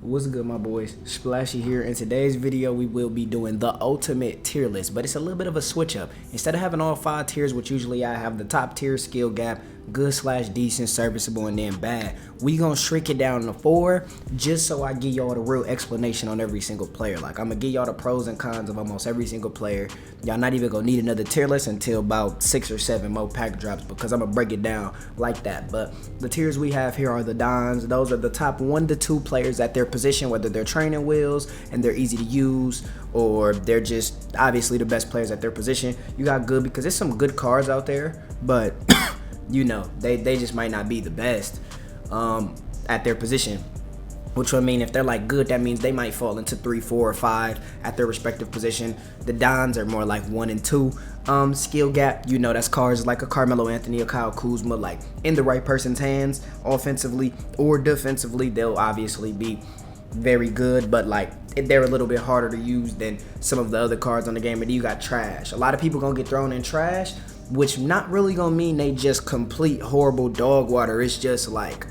What's good, my boys? Splashy here. In today's video, we will be doing the ultimate tier list, but it's a little bit of a switch up. Instead of having all 5 tiers, which usually I have the top tier, skill gap, good/decent, serviceable, and then bad, we gonna shrink it down to 4 just so I give y'all the real explanation on every single player. Like, I'm gonna give y'all the pros and cons of almost every single player. Y'all not even gonna need another tier list until about 6 or 7 more pack drops, because I'm gonna break it down like that. But the tiers we have here are the Dons. Those are the top 1 to 2 players at their position, whether they're training wheels and they're easy to use, or they're just obviously the best players at their position. You got good because there's some good cards out there, but you know, they just might not be the best at their position. Which would mean if they're like good, that means they might fall into 3, 4, or 5 at their respective position. The Dons are more like 1 and 2. Skill gap, you know, that's cards like a Carmelo Anthony or Kyle Kuzma, like in the right person's hands, offensively or defensively, they'll obviously be very good, but like they're a little bit harder to use than some of the other cards on the game. And you got trash. A lot of people gonna get thrown in trash, which not really gonna mean they just complete horrible dog water. It's just like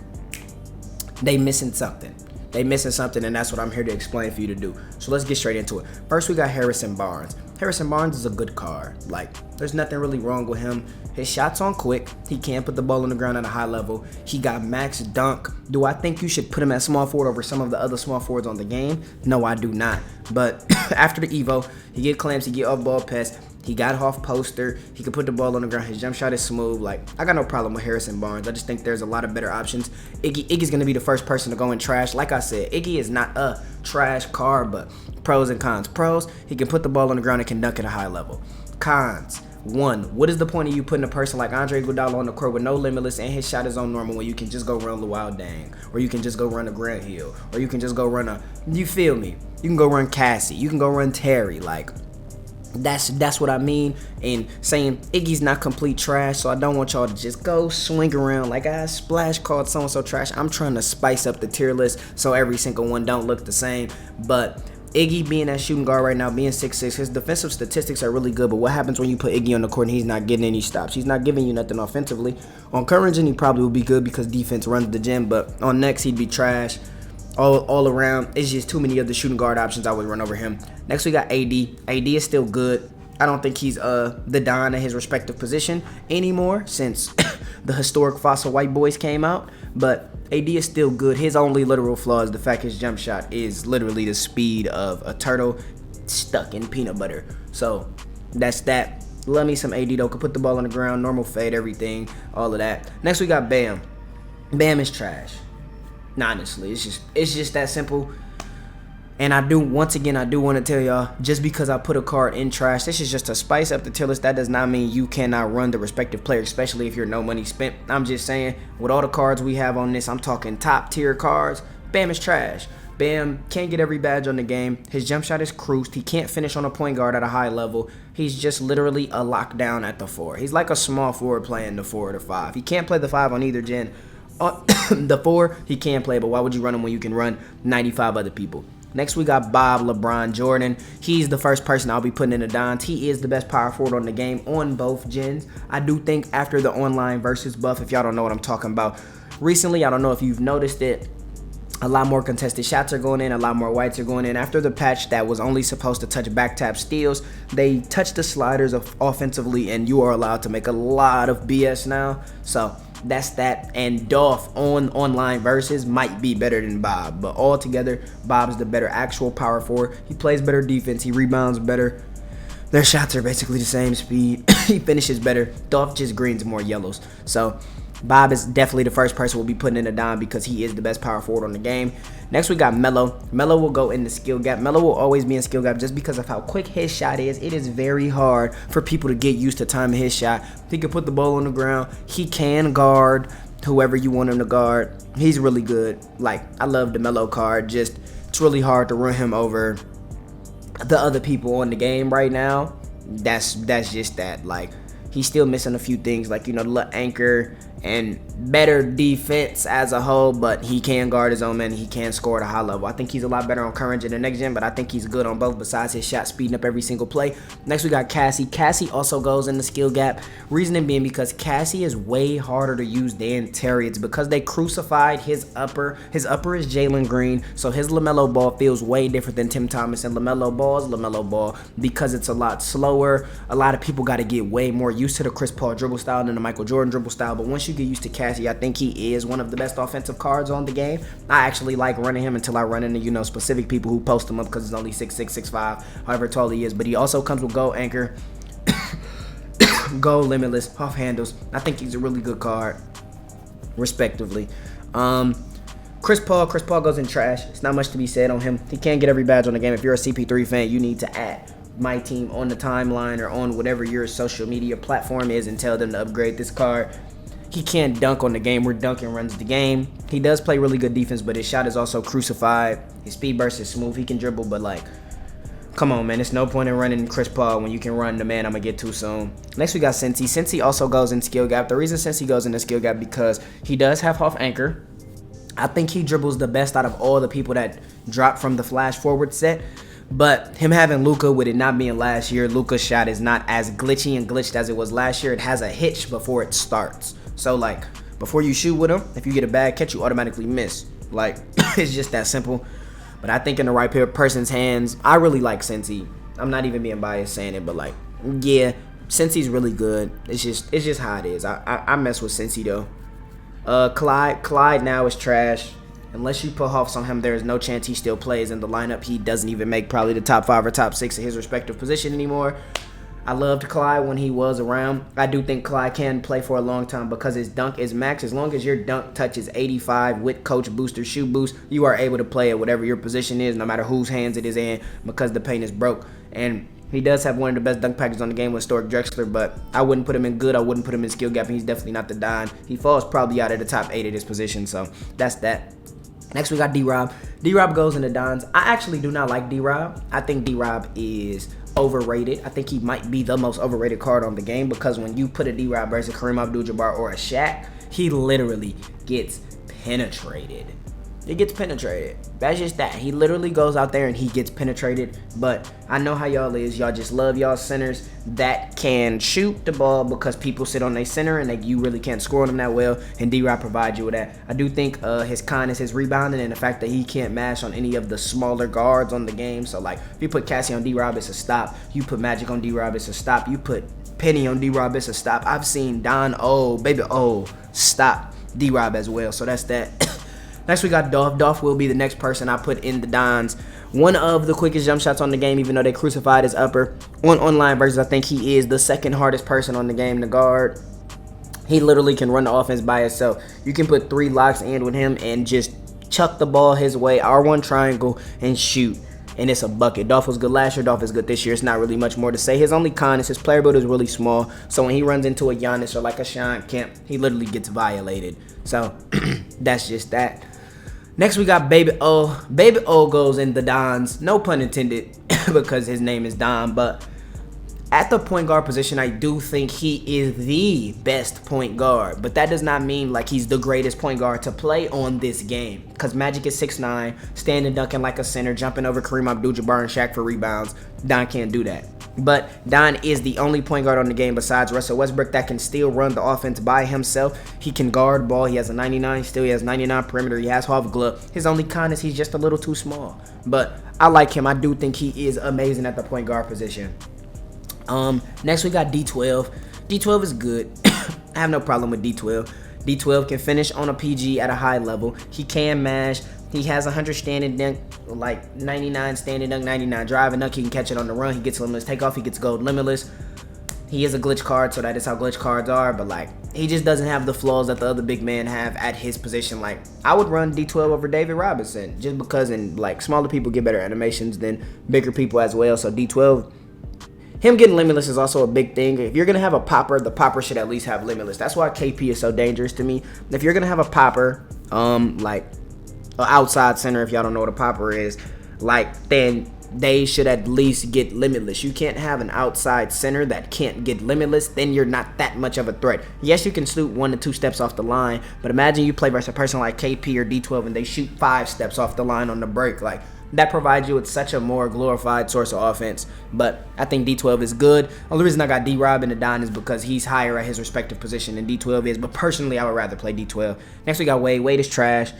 they missing something. They missing something, and that's what I'm here to explain for you to do. So let's get straight into it. First, we got Harrison Barnes. Harrison Barnes is a good card. Like, there's nothing really wrong with him. His shot's on quick. He can put the ball on the ground at a high level. He got max dunk. Do I think you should put him at small forward over some of the other small forwards on the game? No, I do not. But after the Evo, he get clamps, he get off ball pass. He got off poster. He can put the ball on the ground. His jump shot is smooth. Like, I got no problem with Harrison Barnes. I just think there's a lot of better options. Iggy's going to be the first person to go in trash. Like I said, Iggy is not a trash card, but pros and cons. Pros, he can put the ball on the ground and can dunk at a high level. Cons. 1, what is the point of you putting a person like Andre Iguodala on the court with no limitless and his shot is on normal when you can just go run Luol Deng, or you can just go run a Grant Hill, or you can just go run a, you feel me? You can go run Cassie. You can go run Terry. Like, that's what I mean in saying Iggy's not complete trash. So I don't want y'all to just go swing around like, Splash called so-and-so trash. I'm trying to spice up the tier list so every single one don't look the same. But Iggy being that shooting guard right now, being 6'6", his defensive statistics are really good. But what happens when you put Iggy on the court and he's not getting any stops? He's not giving you nothing offensively. On current gen, he probably would be good because defense runs the gym. But on next, he'd be trash. All around, it's just too many of the shooting guard options. I would run over him. Next, we got AD. AD is still good. I don't think he's the Don at his respective position anymore since the historic fossil white boys came out. But AD is still good. His only literal flaw is the fact his jump shot is literally the speed of a turtle stuck in peanut butter. So that's that. Love me some AD though. Could put the ball on the ground, normal fade, everything, all of that. Next, we got Bam. Bam is trash. Honestly, it's just that simple. And I do want to tell y'all, just because I put a card in trash, this is just to spice up the tier list. That does not mean you cannot run the respective player, especially if you're no money spent. I'm just saying, with all the cards we have on this, I'm talking top tier cards. Bam is trash. Bam can't get every badge on the game. His jump shot is cruised. He can't finish on a point guard at a high level. He's just literally a lockdown at the 4. He's like a small forward playing the 4 or the 5. He can't play the 5 on either gen. The 4 he can play, but why would you run him when you can run 95 other people? Next, we got Bob LeBron Jordan. He's the first person I'll be putting in the Dons. He is the best power forward on the game on both gens. I do think after the online versus buff, if y'all don't know what I'm talking about, recently, I don't know if you've noticed it, a lot more contested shots are going in, a lot more whites are going in. After the patch that was only supposed to touch back tap steals, they touch the sliders offensively, and you are allowed to make a lot of BS now. So that's that. And Dolph on online versus might be better than Bob, but altogether, Bob's the better actual power forward. He plays better defense. He rebounds better. Their shots are basically the same speed. He finishes better. Dolph just greens more yellows. So Bob is definitely the first person we'll be putting in a Don because he is the best power forward on the game. Next, we got Melo. Melo will go in the skill gap. Melo will always be in skill gap just because of how quick his shot is. It is very hard for people to get used to timing his shot. He can put the ball on the ground. He can guard whoever you want him to guard. He's really good. Like, I love the Melo card. Just, it's really hard to run him over the other people on the game right now. That's just that. Like, he's still missing a few things, like, you know, the little anchor and better defense as a whole, but he can guard his own man. He can score at a high level. I think he's a lot better on current gen and next gen, but I think he's good on both besides his shot speeding up every single play. Next, we got Cassie. Cassie also goes in the skill gap. Reasoning being because Cassie is way harder to use than Terry. It's because they crucified his upper. His upper is Jalen Green, so his LaMelo ball feels way different than Tim Thomas, and LaMelo ball is LaMelo ball because it's a lot slower. A lot of people got to get way more used to the Chris Paul dribble style than the Michael Jordan dribble style, but once you get used to Cassie, I think he is one of the best offensive cards on the game. I actually like running him until I run into, you know, specific people who post him up because he's only 6'6", 6'5", however tall he is. But he also comes with goal anchor, goal limitless, off handles. I think he's a really good card, respectively. Chris Paul goes in trash. It's not much to be said on him. He can't get every badge on the game. If you're a CP3 fan, you need to add my team on the timeline or on whatever your social media platform is and tell them to upgrade this card. He can't dunk on the game where Duncan runs the game. He does play really good defense, but his shot is also crucified. His speed burst is smooth. He can dribble, but like, come on, man. There's no point in running Chris Paul when you can run the man I'm going to get too soon. Next, we got Senti. Senti also goes in skill gap. The reason Senti goes in the skill gap because he does have off anchor. I think he dribbles the best out of all the people that drop from the flash forward set. But him having Luka, with it not being last year, Luka's shot is not as glitchy and glitched as it was last year. It has a hitch before it starts. So, like, before you shoot with him, if you get a bad catch, you automatically miss. Like, it's just that simple. But I think in the right person's hands, I really like Senti. I'm not even being biased saying it, but, like, yeah, Senti's really good. It's just how it is. I mess with Senti, though. Clyde now is trash. Unless you put Hoffs on him, there is no chance he still plays in the lineup. He doesn't even make probably the top 5 or top 6 of his respective position anymore. I loved Clyde when he was around. I do think Clyde can play for a long time because his dunk is max. As long as your dunk touches 85 with coach booster, shoe boost, you are able to play at whatever your position is, no matter whose hands it is in, because the paint is broke. And he does have one of the best dunk packages on the game with Stork Drexler, but I wouldn't put him in good. I wouldn't put him in skill gap, and he's definitely not the dime. He falls probably out of the top 8 of this position, so that's that. Next, we got D-Rob. D-Rob goes into Dons. I actually do not like D-Rob. I think D-Rob is overrated. I think he might be the most overrated card on the game because when you put a D-Rob versus Kareem Abdul-Jabbar or a Shaq, he literally gets penetrated. It gets penetrated. That's just that. He literally goes out there and he gets penetrated. But I know how y'all is. Y'all just love y'all centers that can shoot the ball because people sit on their center and you really can't score on them that well. And D-Rob provides you with that. I do think his kindness, his rebounding, and the fact that he can't mash on any of the smaller guards on the game. So, like, if you put Cassie on D-Rob, it's a stop. You put Magic on D-Rob, it's a stop. You put Penny on D-Rob, it's a stop. I've seen Baby O stop D-Rob as well. So that's that. Next, we got Dolph. Dolph will be the next person I put in the Dons. One of the quickest jump shots on the game, even though they crucified his upper. On online versus, I think he is the second hardest person on the game to guard. He literally can run the offense by himself. You can put 3 locks in with him and just chuck the ball his way, R1 triangle, and shoot. And it's a bucket. Dolph was good last year. Dolph is good this year. It's not really much more to say. His only con is his player build is really small. So when he runs into a Giannis or like a Sean Kemp, he literally gets violated. So that's just that. Next, we got Baby O. Baby O goes in the Dons. No pun intended because his name is Don. But at the point guard position, I do think he is the best point guard. But that does not mean like he's the greatest point guard to play on this game. Because Magic is 6'9", standing dunking like a center, jumping over Kareem Abdul-Jabbar and Shaq for rebounds. Don can't do that. But Don is the only point guard on the game besides Russell Westbrook that can still run the offense by himself. He can guard ball. He has a 99. Still, he has 99 perimeter. He has half glove. His only con is he's just a little too small. But I like him. I do think he is amazing at the point guard position. Next, we got D12. D12 is good. I have no problem with D12. D12 can finish on a PG at a high level. He can mash. He has 100 standing dunk, like 99 standing dunk, 99 driving dunk. He can catch it on the run. He gets limitless takeoff. He gets gold limitless. He is a glitch card, so that is how glitch cards are. But like, he just doesn't have the flaws that the other big men have at his position. Like, I would run D12 over David Robinson just because, and like, smaller people get better animations than bigger people as well. So D12. Him getting limitless is also a big thing. If you're going to have a popper, the popper should at least have limitless. That's why KP is so dangerous to me. If you're going to have a popper, like an outside center, if y'all don't know what a popper is, like, then they should at least get limitless. You can't have an outside center that can't get limitless. Then you're not that much of a threat. Yes, you can shoot 1 to 2 steps off the line, but imagine you play versus a person like KP or D12 and they shoot 5 steps off the line on the break. Like, that provides you with such a more glorified source of offense. But I think D12 is good. Only reason I got D-Rob in the Don is because he's higher at his respective position than D12 is. But personally, I would rather play D12. Next, we got Wade. Wade is trash.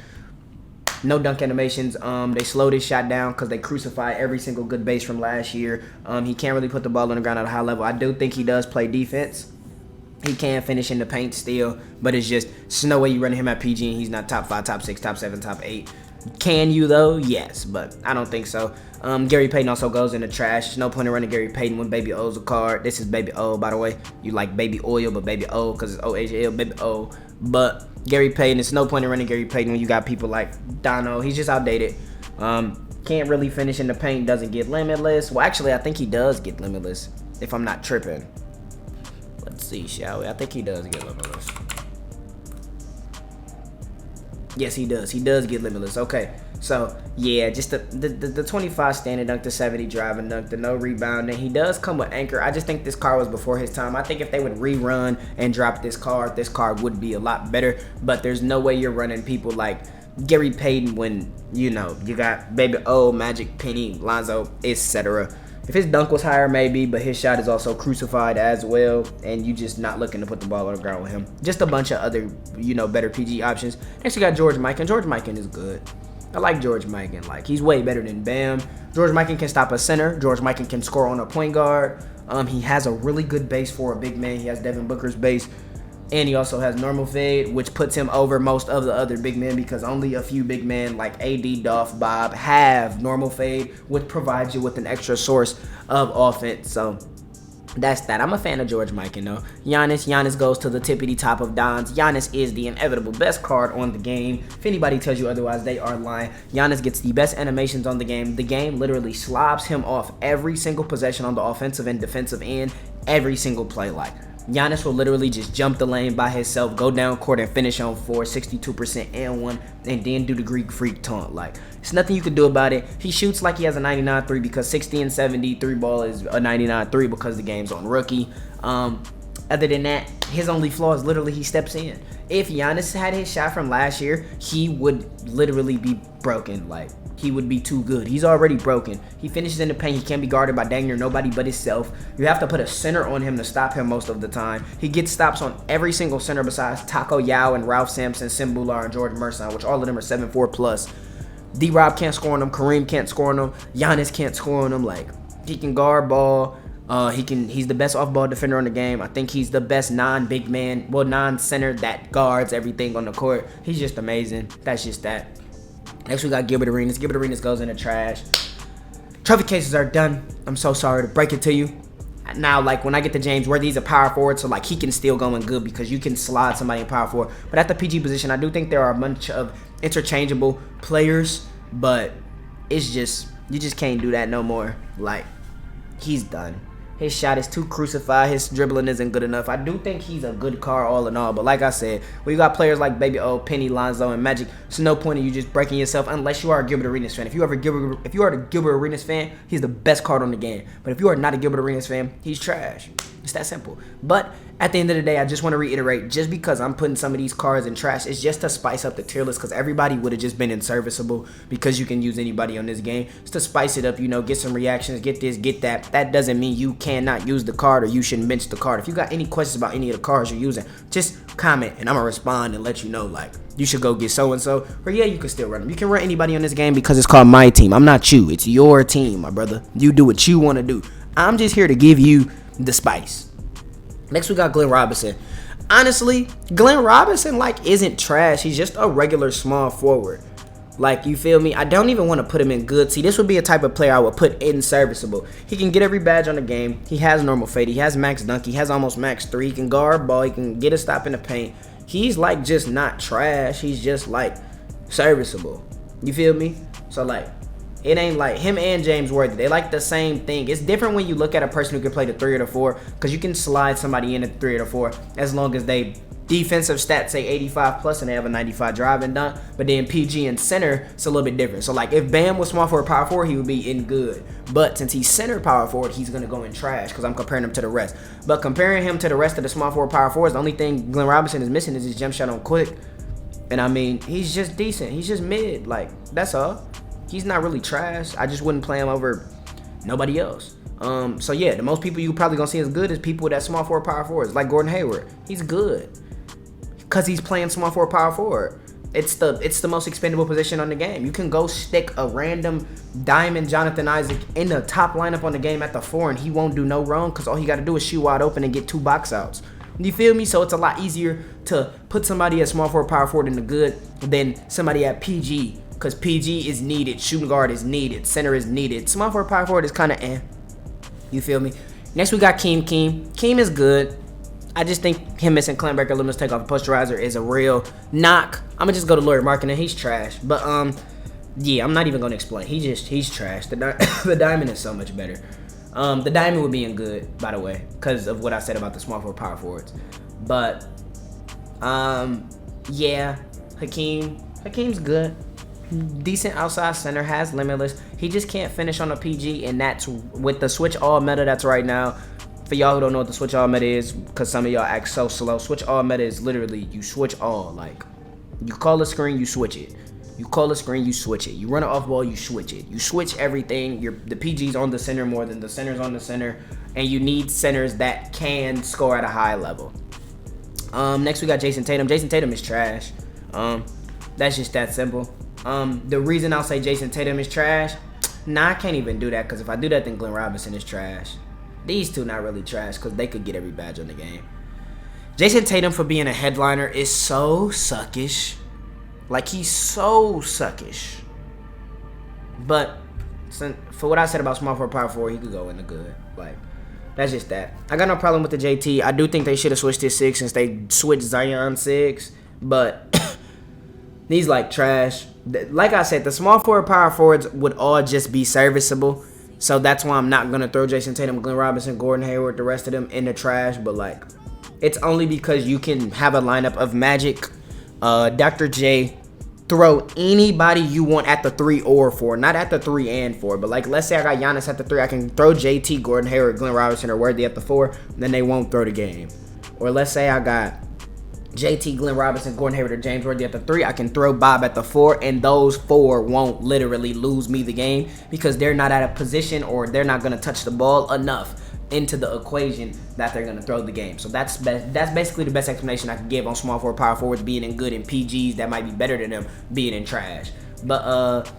No dunk animations. They slowed his shot down because they crucified every single good base from last year. He can't really put the ball on the ground at a high level. I do think he does play defense. He can finish in the paint still, but it's just no way you running him at PG and he's not top 5, top 6, top 7, top 8. Can you though? Yes, but I don't think so. Gary Payton also goes in the trash. There's no point in running Gary Payton when Baby O's a card. This is Baby O, by the way. You like Baby Oil, but Baby O because it's O-H-L, Baby O. But Gary Payton, there's no point in running Gary Payton when you got people like Dono. He's just outdated. Can't really finish in the paint, doesn't get limitless. Well, actually, I think he does get limitless, if I'm not tripping. Let's see, shall we? I think he does get limitless. Yes, he does. He does get limitless. Okay, so yeah, just the 25 standing dunk, the 70 driving dunk, the no rebounding. He does come with anchor. I just think this card was before his time. I think if they would rerun and drop this card would be a lot better. But there's no way you're running people like Gary Payton when, you know, you got Baby O, Magic, Penny, Lonzo, etc. If his dunk was higher, maybe, but his shot is also crucified as well, and you just not looking to put the ball on the ground with him. Just a bunch of other, you know, better PG options. Next, you got George Mikan. George Mikan is good. I like George Mikan. Like, he's way better than Bam. George Mikan can stop a center. George Mikan can score on a point guard. He has a really good base for a big man. He has Devin Booker's base. And he also has normal fade, which puts him over most of the other big men because only a few big men like AD, Dolph, Bob have normal fade, which provides you with an extra source of offense. So that's that. I'm a fan of George Mikan, though. Giannis goes to the tippity top of Dons. Giannis is the inevitable best card on the game. If anybody tells you otherwise, they are lying. Giannis gets the best animations on the game. The game literally slobs him off every single possession on the offensive and defensive end, every single play. Like, Giannis will literally just jump the lane by himself, go down court and finish on 4, 62% and 1, and then do the Greek Freak taunt. Like, there's nothing you can do about it. He shoots like he has a 99-3 because 60 and 70 3-ball is a 99-3 because the game's on rookie. Other than that, his only flaw is literally he steps in. If Giannis had his shot from last year, he would literally be broken. Like, he would be too good. He's already broken. He finishes in the paint. He can't be guarded by dang near nobody but himself. You have to put a center on him to stop him most of the time. He gets stops on every single center besides Taco Yao and Ralph Sampson, Simbular, and George Merson, which all of them are 7'4 plus. D-Rob can't score on him. Kareem can't score on him. Giannis can't score on him. Like, he can guard ball. He's the best off-ball defender on the game. I think he's the best non-big man, well, non-center that guards everything on the court. He's just amazing. That's just that. Next, we got Gilbert Arenas. Gilbert Arenas goes in the trash. Trophy cases are done. I'm so sorry to break it to you. Now, like, when I get to James Worthy, he's a power forward, so, like, he can still go in good because you can slide somebody in power forward. But at the PG position, I do think there are a bunch of interchangeable players, but it's just, you just can't do that no more. Like, he's done. His shot is too crucified. His dribbling isn't good enough. I do think he's a good card all in all. But like I said, when you got players like Baby O, Penny, Lonzo, and Magic, there's no point in you just breaking yourself unless you are a Gilbert Arenas fan. If you are a Gilbert Arenas fan, he's the best card on the game. But if you are not a Gilbert Arenas fan, he's trash. It's that simple. But at the end of the day, I just want to reiterate, just because I'm putting some of these cards in trash, it's just to spice up the tier list because everybody would have just been inserviceable because you can use anybody on this game. It's to spice it up, you know, get some reactions, get this, get that. That doesn't mean you cannot use the card or you shouldn't bench the card. If you got any questions about any of the cards you're using, just comment and I'm going to respond and let you know, like, you should go get so-and-so. Or yeah, you can still run them. You can run anybody on this game because it's called My Team. I'm not you. It's your team, my brother. You do what you want to do. I'm just here to give you the spice. Next, we got Glenn Robinson. Honestly, Glenn Robinson, like, isn't trash. He's just a regular small forward. Like, you feel me? I don't even want to put him in good. See, this would be a type of player I would put in serviceable. He can get every badge on the game. He has normal fade. He has max dunk. He has almost max 3. He can guard ball. He can get a stop in the paint. He's, like, just not trash. He's just, like, serviceable. You feel me? So, like, it ain't like him and James Worthy. They like the same thing. It's different when you look at a person who can play the 3 or the 4 because you can slide somebody in at the 3 or the 4 as long as they defensive stats say 85 plus and they have a 95 drive and dunk. But then PG and center, it's a little bit different. So like if Bam was small forward, power forward, he would be in good. But since he's center power forward, he's gonna go in trash because I'm comparing him to the rest. But comparing him to the rest of the small forward, power forwards, the only thing Glenn Robinson is missing is his jump shot on quick. And I mean, he's just decent. He's just mid. Like, that's all. He's not really trash. I just wouldn't play him over nobody else. So yeah, the most people you probably gonna see as good is people with that small forward, power forwards, like Gordon Hayward. He's good because he's playing small forward, power forward. It's the most expendable position on the game. You can go stick a random diamond Jonathan Isaac in the top lineup on the game at the 4, and he won't do no wrong because all he got to do is shoot wide open and get 2 box outs. You feel me? So it's a lot easier to put somebody at small forward, power forward in the good than somebody at PG, because PG is needed, shooting guard is needed, center is needed. Small forward, power forward is kind of eh. You feel me? Next we got Keem. Keem is good. I just think him missing Clambaker limits take off a posterizer is a real knock. I'm gonna just go to Lawyer Marketing. He's trash. But yeah, I'm not even gonna explain. He's trash. The diamond is so much better. The diamond would be in good, by the way, because of what I said about the small forward, power forwards. But yeah, Hakeem's good. Decent outside center, has limitless. He just can't finish on a PG, and that's with the switch all meta that's right now. For y'all who don't know what the switch all meta is, because some of y'all act so slow, switch all meta is literally you switch all. Like, you call a screen, you switch it. You call a screen, you switch it. You run it off ball, you switch it. You switch everything. The PG's on the center more than the center's on the center, and you need centers that can score at a high level. Next we got Jason Tatum. Jason Tatum is trash. That's just that simple. The reason I'll say Jason Tatum is trash, I can't even do that, because if I do that, then Glenn Robinson is trash. These two not really trash, because they could get every badge on the game. Jason Tatum, for being a headliner, is so suckish. Like, he's so suckish. But for what I said about small forward, power forward, he could go in the good. Like, that's just that. I got no problem with the JT. I do think they should have switched his 6 since they switched Zion 6. But he's like trash. Like I said, the small forward, power forwards would all just be serviceable. So that's why I'm not going to throw Jason Tatum, Glenn Robinson, Gordon Hayward, the rest of them in the trash. But, like, it's only because you can have a lineup of Magic, Dr. J, throw anybody you want at the 3 or 4. Not at the 3 and 4. But, like, let's say I got Giannis at the 3. I can throw JT, Gordon Hayward, Glenn Robinson, or Worthy at the 4. Then they won't throw the game. Or let's say I got JT, Glenn Robinson, Gordon Hayward, or James Worthy at the 3. I can throw Bob at the 4, and those 4 won't literally lose me the game because they're not at a position, or they're not going to touch the ball enough into the equation that they're going to throw the game. So that's basically the best explanation I can give on small forward, power forwards being in good, and PGs that might be better than them being in trash. But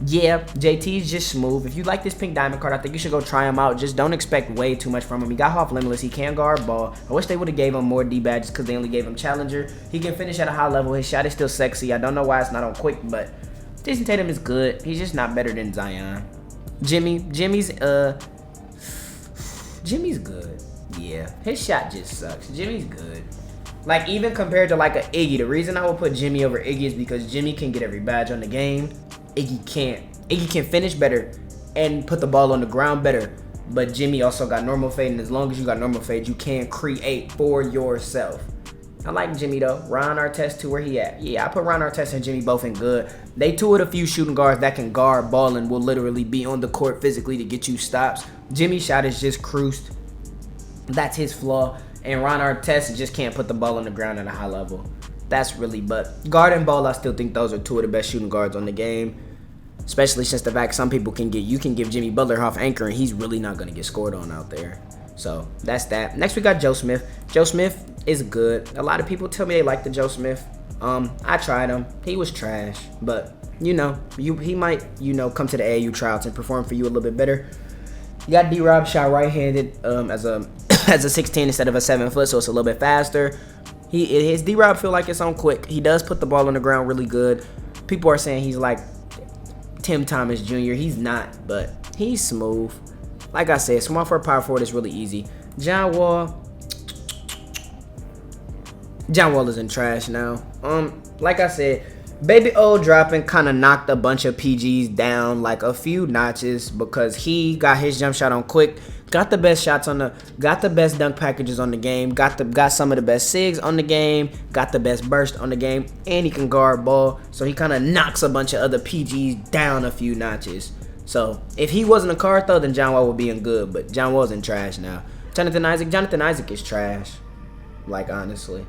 yeah, JT's just smooth. If you like this pink diamond card, I think you should go try him out. Just don't expect way too much from him. He got half limitless. He can guard ball. I wish they would have gave him more D badges because they only gave him challenger. He can finish at a high level. His shot is still sexy. I don't know why it's not on quick, but Jason Tatum is good. He's just not better than Zion. Jimmy's good. Yeah, his shot just sucks. Jimmy's good. Like, even compared to like a Iggy, the reason I would put Jimmy over Iggy is because Jimmy can get every badge on the game. Iggy can't. Iggy can finish better and put the ball on the ground better, but Jimmy also got normal fade, and as long as you got normal fade, you can create for yourself. I like Jimmy though. Ron Artest too, where he at? Yeah, I put Ron Artest and Jimmy both in good. They two of the few shooting guards that can guard ball and will literally be on the court physically to get you stops. Jimmy's shot is just cruised. That's his flaw. And Ron Artest just can't put the ball on the ground at a high level. That's really, but guard and ball, I still think those are two of the best shooting guards on the game. Especially since the fact some people can you can give Jimmy Butler half anchor and he's really not going to get scored on out there. So that's that. Next we got Joe Smith. Joe Smith is good. A lot of people tell me they like the Joe Smith. I tried him. He was trash, but he might come to the AAU tryouts and perform for you a little bit better. You got D-Rob, shot right-handed as a 16 instead of a 7-foot, so it's a little bit faster. His D-Rob feel like it's on quick. He does put the ball on the ground really good. People are saying he's like Tim Thomas Jr. He's not, but he's smooth. Like I said, small forward, power forward is really easy. John Wall is in trash now. Like I said, Baby O dropping kind of knocked a bunch of PGs down like a few notches because he got his jump shot on quick. Got the best shots on the, got the best dunk packages on the game. Got some of the best sigs on the game. Got the best burst on the game, and he can guard ball. So he kind of knocks a bunch of other PGs down a few notches. So if he wasn't a card though, then John Wall would be in good. But John Wall's in trash now. Jonathan Isaac is trash. Like honestly,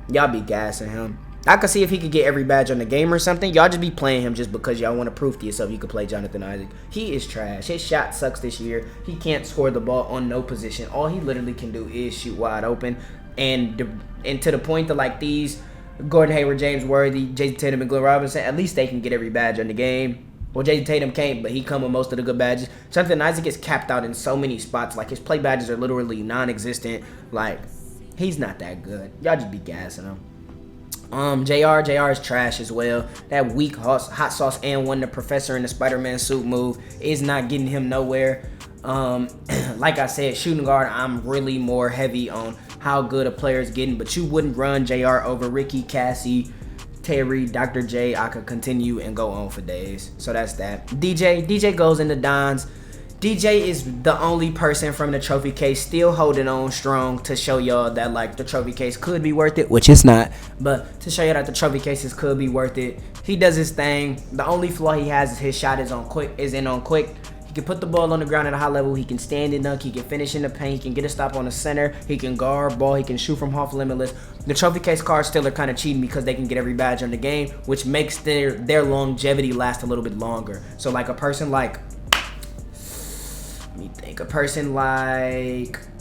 y'all be gassing him. I could see if he could get every badge on the game or something. Y'all just be playing him just because y'all want to prove to yourself you could play Jonathan Isaac. He is trash. His shot sucks this year. He can't score the ball on no position. All he literally can do is shoot wide open. And to the point that like these Gordon Hayward, James Worthy, Jason Tatum, and Glenn Robinson, at least they can get every badge on the game. Well, Jason Tatum can't, but he come with most of the good badges. Jonathan Isaac is capped out in so many spots. Like his play badges are literally non-existent. Like he's not that good. Y'all just be gassing him. JR is trash as well. That weak hot sauce and one the professor in the Spider-Man suit move is not getting him nowhere. Like I said, shooting guard, I'm really more heavy on how good a player is getting, but you wouldn't run JR over Ricky, Cassie, Terry, Dr. J. I could continue and go on for days. So that's that. DJ goes into Don's. DJ is the only person from the trophy case still holding on strong to show y'all that like the trophy case could be worth it, which it's not, but to show you that the trophy cases could be worth it. He does his thing. The only flaw he has is his shot is on quick. He can put the ball on the ground at a high level. He can stand and dunk. He can finish in the paint. He can get a stop on the center. He can guard ball. He can shoot from half limitless. The trophy case cards still are kind of cheating because they can get every badge on the game, which makes their longevity last a little bit longer. So like a person like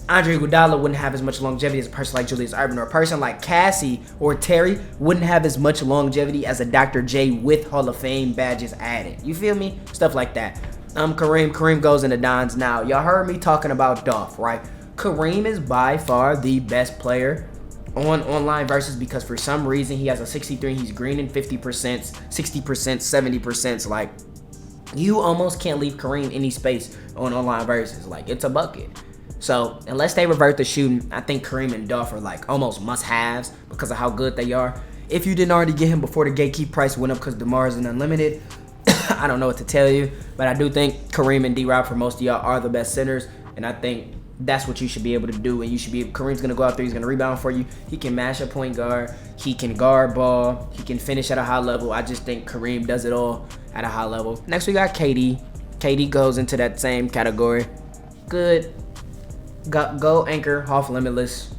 Andre Iguodala wouldn't have as much longevity as a person like Julius Erving, or a person like Cassie or Terry wouldn't have as much longevity as a Dr. J with Hall of Fame badges added. You feel me? Stuff like that. Kareem goes into Don's now. Y'all heard me talking about Dolph, right? Kareem is by far the best player on online versus because for some reason he has a 63. He's green in 50%, 60%, 70%. Like, you almost can't leave Kareem any space on online versus. Like, it's a bucket. So unless they revert the shooting, I think Kareem and Dolph are like almost must-haves because of how good they are. If you didn't already get him before the gatekeep price went up because DeMar is an unlimited, I don't know what to tell you, but I do think Kareem and D-Rob for most of y'all are the best centers, and I think that's what you should be able to do. And you should be. Kareem's gonna go out there. He's gonna rebound for you. He can mash a point guard. He can guard ball. He can finish at a high level. I just think Kareem does it all at a high level. Next we got KD. KD goes into that same category. Good. Go anchor, half limitless.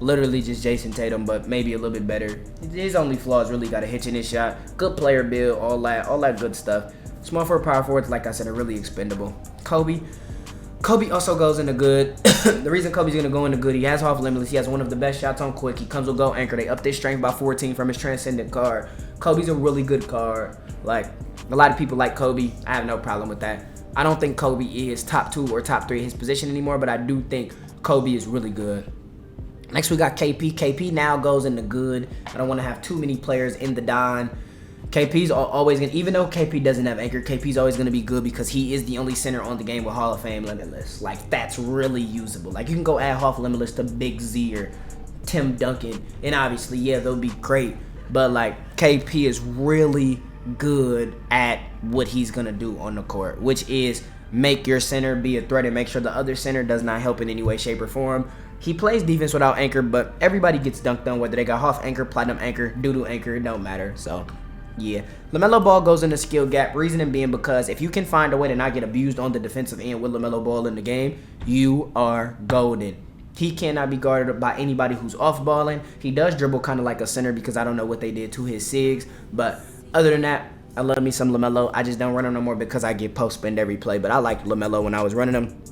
Literally just Jason Tatum, but maybe a little bit better. His only flaw is really got a hitch in his shot. Good player build, all that good stuff. Small forward, power forwards, like I said, are really expendable. Kobe also goes into good. The reason Kobe's gonna go into good, he has half limitless. He has one of the best shots on quick. He comes with go anchor. They up their strength by 14 from his transcendent card. Kobe's a really good card. Like, a lot of people like Kobe. I have no problem with that. I don't think Kobe is top 2 or top 3 in his position anymore, but I do think Kobe is really good. Next we got KP. KP now goes into good. I don't want to have too many players in the Don. KP's always gonna, even though KP doesn't have anchor, KP's always gonna be good because he is the only center on the game with Hall of Fame limitless. Like, that's really usable. Like, you can go add half limitless to Big Z or Tim Duncan, and obviously, yeah, they'll be great. But like, KP is really good at what he's gonna do on the court, which is make your center be a threat and make sure the other center does not help in any way, shape, or form. He plays defense without anchor, but everybody gets dunked on, whether they got half anchor, platinum anchor, doodle anchor, it don't matter. So yeah, LaMelo Ball goes into skill gap. Reasoning being because if you can find a way to not get abused on the defensive end with LaMelo Ball in the game, you are golden. He cannot be guarded by anybody who's off balling. He does dribble kind of like a center because I don't know what they did to his SIGs, but other than that, I love me some LaMelo. I just don't run him no more because I get post spend every play, but I liked LaMelo when I was running him.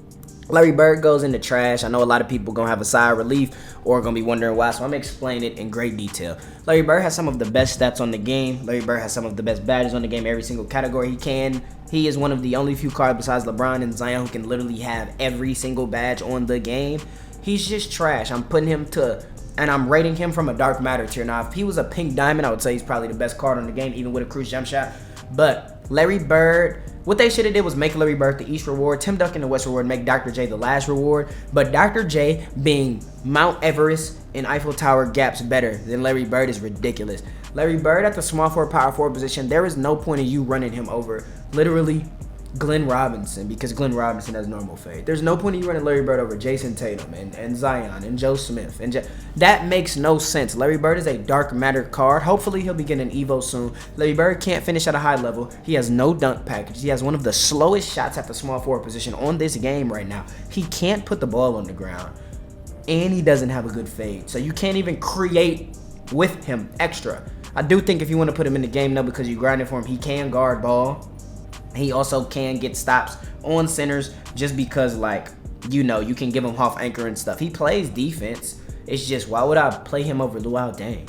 Larry Bird goes into trash. I know a lot of people going to have a sigh of relief or going to be wondering why, so I'm going to explain it in great detail. Larry Bird has some of the best stats on the game. Larry Bird has some of the best badges on the game, every single category he can. He is one of the only few cards besides LeBron and Zion who can literally have every single badge on the game. He's just trash. I'm putting him to, and I'm rating him from a dark matter tier. Now, if he was a pink diamond, I would say he's probably the best card on the game, even with a cruise jump shot. But Larry Bird, what they should have did was make Larry Bird the East reward, Tim Duncan the West reward, make Dr. J the last reward. But Dr. J being Mount Everest and Eiffel Tower gaps better than Larry Bird is ridiculous. Larry Bird at the small forward, power forward position, there is no point in you running him over literally Glenn Robinson, because Glenn Robinson has normal fade. There's no point in you running Larry Bird over Jason Tatum and Zion and Joe Smith. That makes no sense. Larry Bird is a dark matter card. Hopefully he'll be getting an Evo soon. Larry Bird can't finish at a high level. He has no dunk package. He has one of the slowest shots at the small forward position on this game right now. He can't put the ball on the ground. And he doesn't have a good fade. So you can't even create with him extra. I do think if you want to put him in the game, though, because you grinding for him, he can guard ball. He also can get stops on centers just because, like, you know, you can give him off anchor and stuff. He plays defense. It's just, why would I play him over Luol Deng?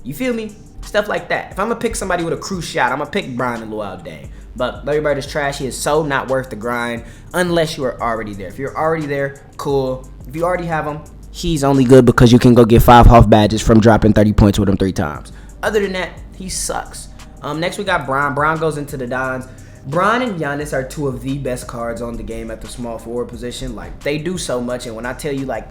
You feel me? Stuff like that. If I'm going to pick somebody with a crew shot, I'm going to pick Brian and Luol Deng. But Larry Bird is trash. He is so not worth the grind unless you are already there. If you're already there, cool. If you already have him, he's only good because you can go get 5 Hoff badges from dropping 30 points with him 3 times. Other than that, he sucks. Next, we got Bron. Bron goes into the Dons. Bron and Giannis are 2 of the best cards on the game at the small forward position. Like, they do so much, and when I tell you, like,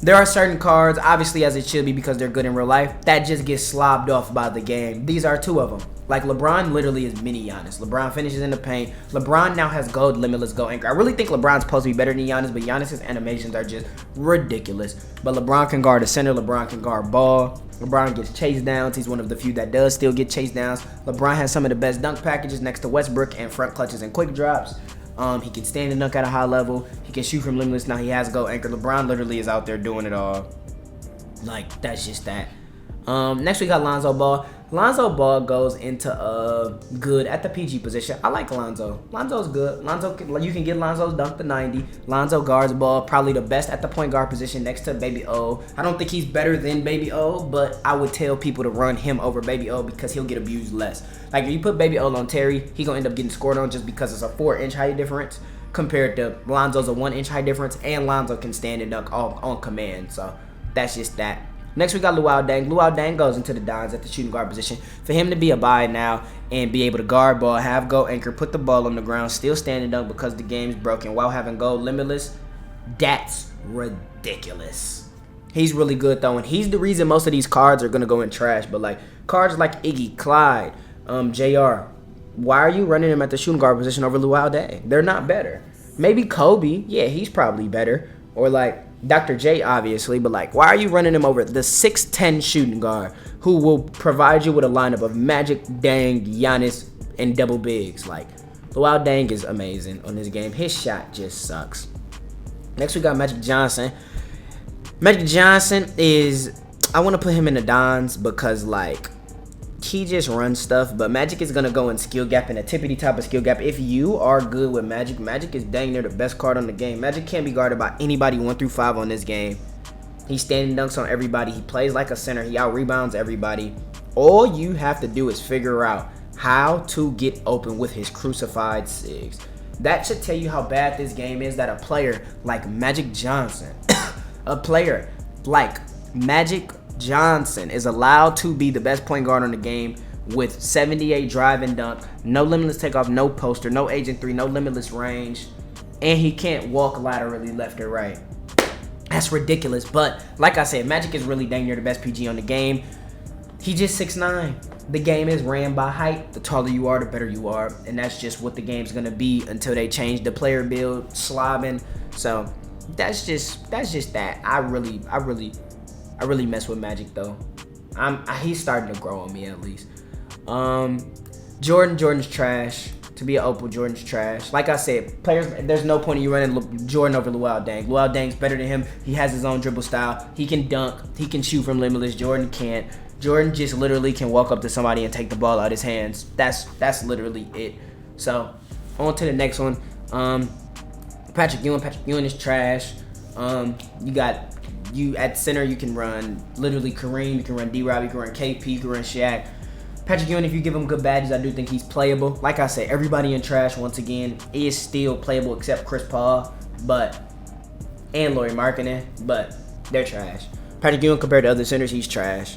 there are certain cards, obviously as it should be because they're good in real life, that just get slobbed off by the game. These are 2 of them. Like, LeBron literally is mini Giannis. LeBron finishes in the paint. LeBron now has gold limitless go anchor. I really think LeBron's supposed to be better than Giannis, but Giannis' animations are just ridiculous. But LeBron can guard the center. LeBron can guard ball. LeBron gets chase downs. He's one of the few that does still get chase downs. LeBron has some of the best dunk packages next to Westbrook and front clutches and quick drops. He can stand and dunk at a high level. He can shoot from limitless. Now he has go anchor. LeBron literally is out there doing it all. Like, that's just that. Next we got Lonzo Ball. Lonzo Ball goes into good at the PG position. I like Lonzo. Lonzo's good. You can get Lonzo's dunk to 90. Lonzo guards ball, probably the best at the point guard position next to Baby O. I don't think he's better than Baby O, but I would tell people to run him over Baby O because he'll get abused less. Like, if you put Baby O on Terry, he gonna end up getting scored on just because it's a 4-inch height difference compared to Lonzo's a 1-inch height difference, and Lonzo can stand and dunk on command. So that's just that. Next, we got Luol Deng. Luol Deng goes into the Dons at the shooting guard position. For him to be a buy now and be able to guard ball, have go anchor, put the ball on the ground, still standing up because the game's broken while having gold limitless, that's ridiculous. He's really good, though, and he's the reason most of these cards are going to go in trash. But, like, cards like Iggy, Clyde, JR, why are you running him at the shooting guard position over Luol Deng? They're not better. Maybe Kobe. Yeah, he's probably better. Or, like, Dr. J, obviously, but, like, why are you running him over the 6'10 shooting guard who will provide you with a lineup of Magic, Deng, Giannis, and double bigs? Like, Luol Deng is amazing on this game. His shot just sucks. Next, we got Magic Johnson. Magic Johnson is, I want to put him in the Dons because, like, he just runs stuff, but Magic is going to go in skill gap, in a tippity top of skill gap. If you are good with Magic, Magic is dang near the best card on the game. Magic can't be guarded by anybody 1 through 5 on this game. He's standing dunks on everybody. He plays like a center. He out-rebounds everybody. All you have to do is figure out how to get open with his crucified SIGs. That should tell you how bad this game is, that a player like Magic Johnson, a player like Magic Johnson is allowed to be the best point guard on the game with 78 drive and dunk, no limitless takeoff, no poster, no agent 3, no limitless range, and he can't walk laterally left or right. That's ridiculous. But like I said, Magic is really dang near the best PG on the game. He just 6'9". The game is ran by height. The taller you are, the better you are, and that's just what the game's gonna be until they change the player build, slobbing. So that's just that. I really mess with Magic though. He's starting to grow on me at least. Jordan's trash. To be an Opal, Jordan's trash. Like I said, players, there's no point in you running Jordan over Luol Deng. Luol Deng's better than him. He has his own dribble style. He can dunk. He can shoot from limitless. Jordan can't. Jordan just literally can walk up to somebody and take the ball out of his hands. That's literally it. So on to the next one. Patrick Ewing. Patrick Ewing is trash. You at center, you can run literally Kareem, you can run D-Rob, you can run KP, you can run Shaq. Patrick Ewing, if you give him good badges, I do think he's playable. Like I said, everybody in trash, once again, is still playable except Chris Paul, and Lauri Markkanen, but they're trash. Patrick Ewing, compared to other centers, he's trash.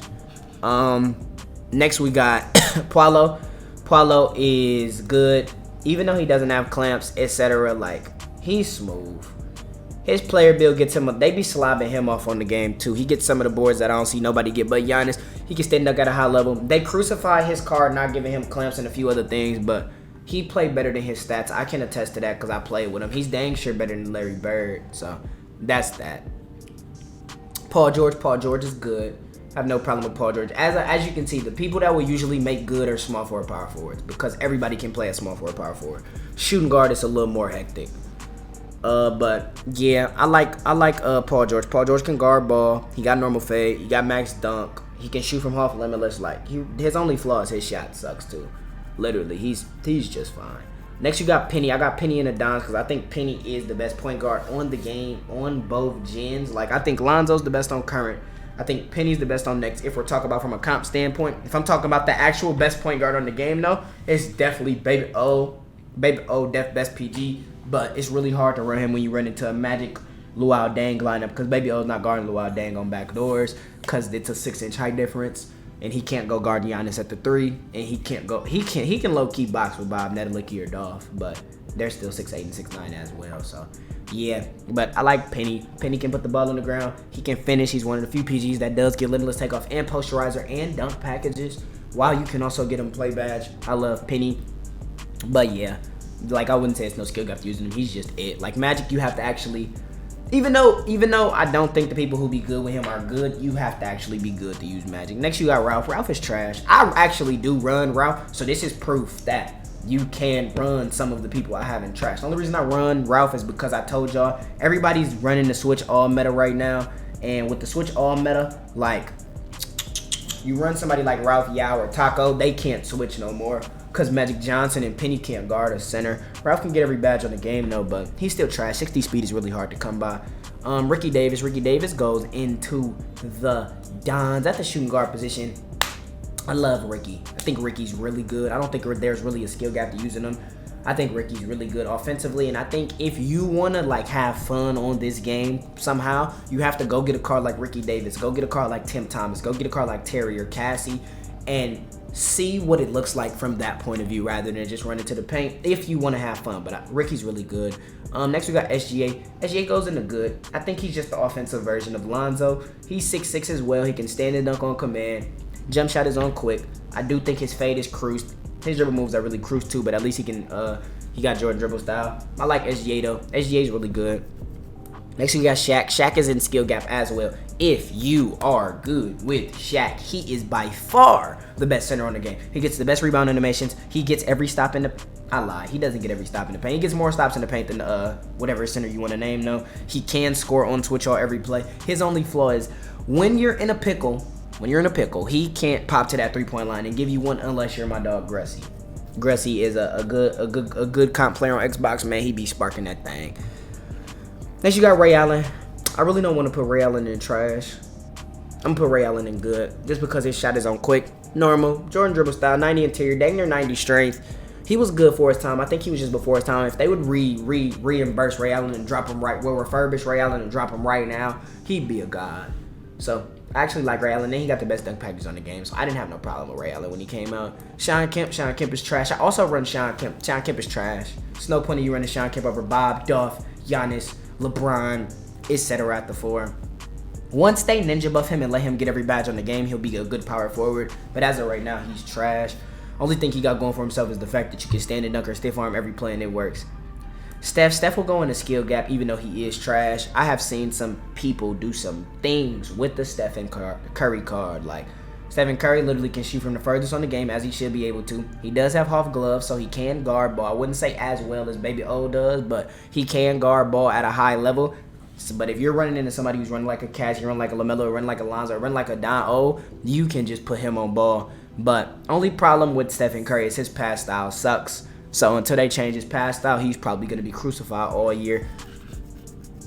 Next we got Paolo. Paolo is good, even though he doesn't have clamps, etc. Like, he's smooth. His player build gets him, they be slobbing him off on the game too. He gets some of the boards that I don't see nobody get but Giannis. He can stand up at a high level. They crucify his card, not giving him clamps and a few other things, but he played better than his stats. I can attest to that because I played with him. He's dang sure better than Larry Bird. So that's that. Paul George is good. I have no problem with Paul George. As you can see, the people that will usually make good are small forward, power forwards, because everybody can play a small forward, power forward. Shooting guard is a little more hectic. But yeah, I like Paul George. Paul George can guard ball. He got normal fade. He got max dunk. He can shoot from off limitless. Like his only flaw is his shot sucks too. Literally, he's just fine. Next, you got Penny. I got Penny in the Dons because I think Penny is the best point guard on the game on both gens. Like, I think Lonzo's the best on current. I think Penny's the best on next. If we're talking about from a comp standpoint, if I'm talking about the actual best point guard on the game, though, it's definitely Baby O. Baby O, best PG. But it's really hard to run him when you run into a Magic Luol Deng lineup because Baby O's not guarding Luol Deng on back doors because it's a 6-inch height difference. And he can't go guard Giannis at the 3, and he can low key box with Bob Nedelicki or Dolph, but they're still 6'8" and 6'9" as well. So yeah, but I like Penny. Penny can put the ball on the ground. He can finish. He's one of the few PGs that does get limitless takeoff and posterizer and dunk packages. While you can also get him play badge. I love Penny, but yeah, like I wouldn't say it's no skill gap using him. He's just it. Like Magic, you have to actually. Even though I don't think the people who be good with him are good, you have to actually be good to use Magic. Next, you got Ralph. Ralph is trash. I actually do run Ralph, so this is proof that you can run some of the people I have in trash. The only reason I run Ralph is because I told y'all, everybody's running the switch all meta right now, and with the switch all meta, like, you run somebody like Ralph, Yao, or Taco, they can't switch no more. Because Magic Johnson and Penny can't guard a center. Ralph can get every badge on the game, though, but he's still trash. 60 speed is really hard to come by. Ricky Davis. Ricky Davis goes into the Dons at the shooting guard position. I love Ricky. I think Ricky's really good. I don't think there's really a skill gap to using him. I think Ricky's really good offensively, and I think if you want to, like, have fun on this game somehow, you have to go get a card like Ricky Davis. Go get a card like Tim Thomas. Go get a card like Terry or Cassie, and see what it looks like from that point of view rather than just run into the paint if you want to have fun. But Ricky's really good. Next we got SGA. SGA goes into good. I think he's just the offensive version of Lonzo. He's 6'6" as well. He can stand and dunk on command. Jump shot is on quick. I do think his fade is cruised. His dribble moves are really cruised too, but at least he can he got Jordan dribble style. I like SGA though. SGA is really good. Next we got Shaq. Shaq is in skill gap as well. If you are good with Shaq, he is by far the best center on the game. He gets the best rebound animations. He gets every stop in the... I lied. He doesn't get every stop in the paint. He gets more stops in the paint than whatever center you want to name, though. He can score on switch all every play. His only flaw is when you're in a pickle, he can't pop to that three-point line and give you one unless you're my dog, Gressy. Gressy is a good comp player on Xbox, man. He be sparking that thing. Next, you got Ray Allen. I really don't want to put Ray Allen in trash. I'm going to put Ray Allen in good just because his shot is on quick, normal, Jordan dribble style, 90 interior, dang near 90 strength. He was good for his time. I think he was just before his time. If they would reimburse Ray Allen and drop him right, refurbish Ray Allen and drop him right now, he'd be a god. So I actually like Ray Allen. Then he got the best dunk package on the game, so I didn't have no problem with Ray Allen when he came out. Sean Kemp is trash. I also run Sean Kemp. Sean Kemp is trash. There's no point in you running Sean Kemp over Bob, Dolph, Giannis, LeBron, etc. at the 4. Once they ninja buff him and let him get every badge on the game, he'll be a good power forward. But as of right now, he's trash. Only thing he got going for himself is the fact that you can stand and dunk or stiff arm every play and it works. Steph will go in a skill gap even though he is trash. I have seen some people do some things with the Stephen Curry card. Like, Stephen Curry literally can shoot from the furthest on the game, as he should be able to. He does have half gloves, so he can guard ball. I wouldn't say as well as Baby O does, but he can guard ball at a high level. So, but if you're running into somebody who's running like a Cassie, running like a LaMelo, running like a Lonzo, running like a Don O, you can just put him on ball. But only problem with Stephen Curry is his pass style sucks. So until they change his pass style, he's probably going to be crucified all year.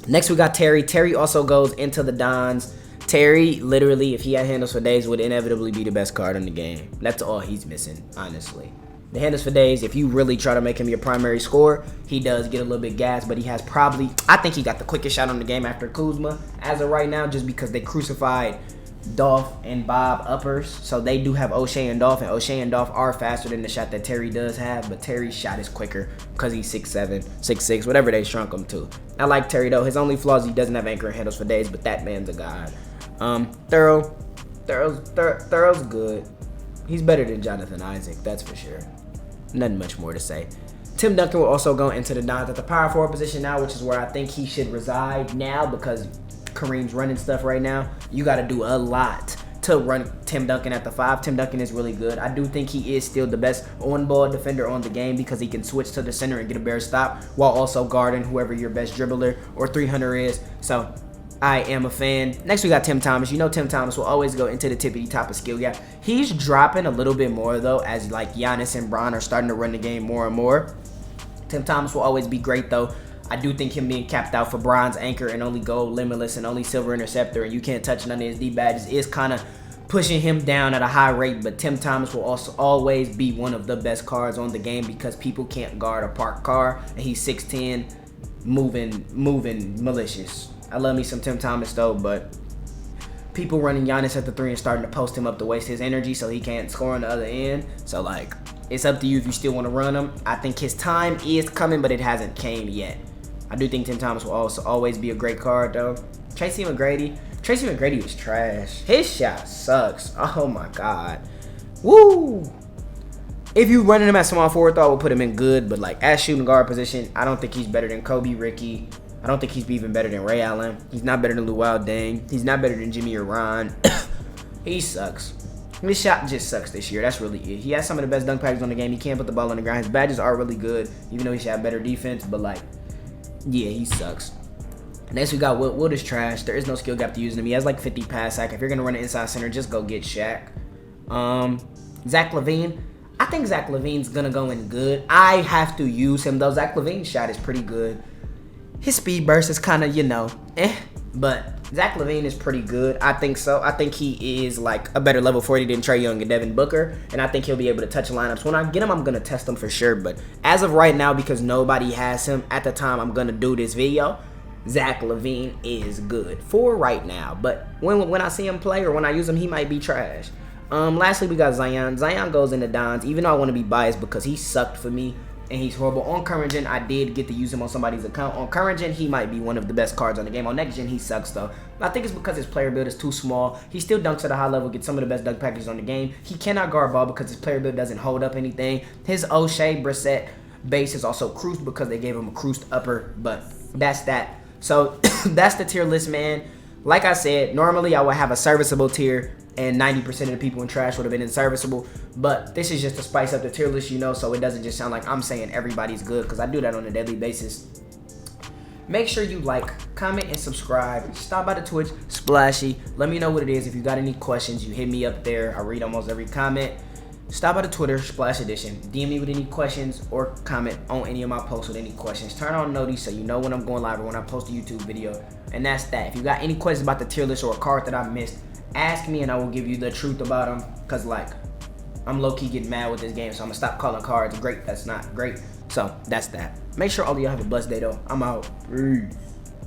Next, we got Terry. Terry also goes into the Dons. Terry, literally, if he had handles for days, would inevitably be the best card in the game. That's all he's missing, honestly. The handles for days, if you really try to make him your primary scorer, he does get a little bit gas, but he has probably, I think he got the quickest shot on the game after Kuzma as of right now, just because they crucified Dolph and Bob uppers. So they do have O'Shea and Dolph, and O'Shea and Dolph are faster than the shot that Terry does have, but Terry's shot is quicker because he's 6'7", 6'6", whatever they shrunk him to. I like Terry though. His only flaw is he doesn't have anchor and handles for days, but that man's a god. Thorough's good. He's better than Jonathan Isaac, that's for sure. Nothing much more to say. Tim Duncan will also go into the nines at the power forward position now, which is where I think he should reside now because Kareem's running stuff right now. You got to do a lot to run Tim Duncan at the 5. Tim Duncan is really good. I do think he is still the best on-ball defender on the game because he can switch to the center and get a bare stop while also guarding whoever your best dribbler or 300 is. So I am a fan. Next, we got Tim Thomas. You know Tim Thomas will always go into the tippity top of skill gap. He's dropping a little bit more, though, as like Giannis and Bron are starting to run the game more and more. Tim Thomas will always be great, though. I do think him being capped out for bronze anchor and only gold limitless and only silver interceptor and you can't touch none of his D badges is kind of pushing him down at a high rate, but Tim Thomas will also always be one of the best cards on the game because people can't guard a parked car and he's 6'10", moving malicious. I love me some Tim Thomas though, but people running Giannis at the 3 and starting to post him up to waste his energy so he can't score on the other end. So like, it's up to you if you still want to run him. I think his time is coming, but it hasn't came yet. I do think Tim Thomas will also always be a great card though. Tracy McGrady was trash. His shot sucks. Oh my god. Woo! If you running him at small forward though, I would put him in good, but like at shooting guard position, I don't think he's better than Kobe, Ricky. I don't think he's even better than Ray Allen. He's not better than Luol, Deng. He's not better than Jimmy or Ron. He sucks. His shot just sucks this year. That's really it. He has some of the best dunk packages on the game. He can't put the ball on the ground. His badges are really good, even though he should have better defense, but like, yeah, he sucks. Next, we got Wilt is trash. There is no skill gap to use him. He has like 50 pass sack. If you're going to run an inside center, just go get Shaq. Zach LaVine. I think Zach LaVine's going to go in good. I have to use him, though. Zach LaVine's shot is pretty good. His speed burst is kind of, but Zach LaVine is pretty good. I think so. I think he is like a better level 40 than Trae Young and Devin Booker, and I think he'll be able to touch lineups. When I get him, I'm going to test him for sure, but as of right now, because nobody has him at the time I'm going to do this video, Zach LaVine is good for right now, but when I see him play or when I use him, he might be trash. Lastly, we got Zion. Zion goes into Dons, even though I want to be biased because he sucked for me and he's horrible. On current gen, I did get to use him on somebody's account. On current gen, he might be one of the best cards on the game. On next gen, he sucks though. I think it's because his player build is too small. He still dunks at a high level, gets some of the best dunk packages on the game. He cannot guard ball because his player build doesn't hold up anything. His O'Shea Brissett base is also cruised because they gave him a cruised upper, but that's that. So that's the tier list, man. Like I said, normally I would have a serviceable tier and 90% of the people in trash would have been inserviceable, but this is just to spice up the tier list, so it doesn't just sound like I'm saying everybody's good, because I do that on a daily basis. Make sure you like, comment, and subscribe. Stop by the Twitch, Splashy. Let me know what it is. If you got any questions, you hit me up there. I read almost every comment. Stop by the Twitter, Splash Edition. DM me with any questions or comment on any of my posts with any questions. Turn on noties so you know when I'm going live or when I post a YouTube video. And that's that. If you got any questions about the tier list or a card that I missed, ask me and I will give you the truth about them. Because, like, I'm low-key getting mad with this game, so I'm going to stop calling cards great. That's not great. So, that's that. Make sure all of y'all have a blessed day, though. I'm out. Peace.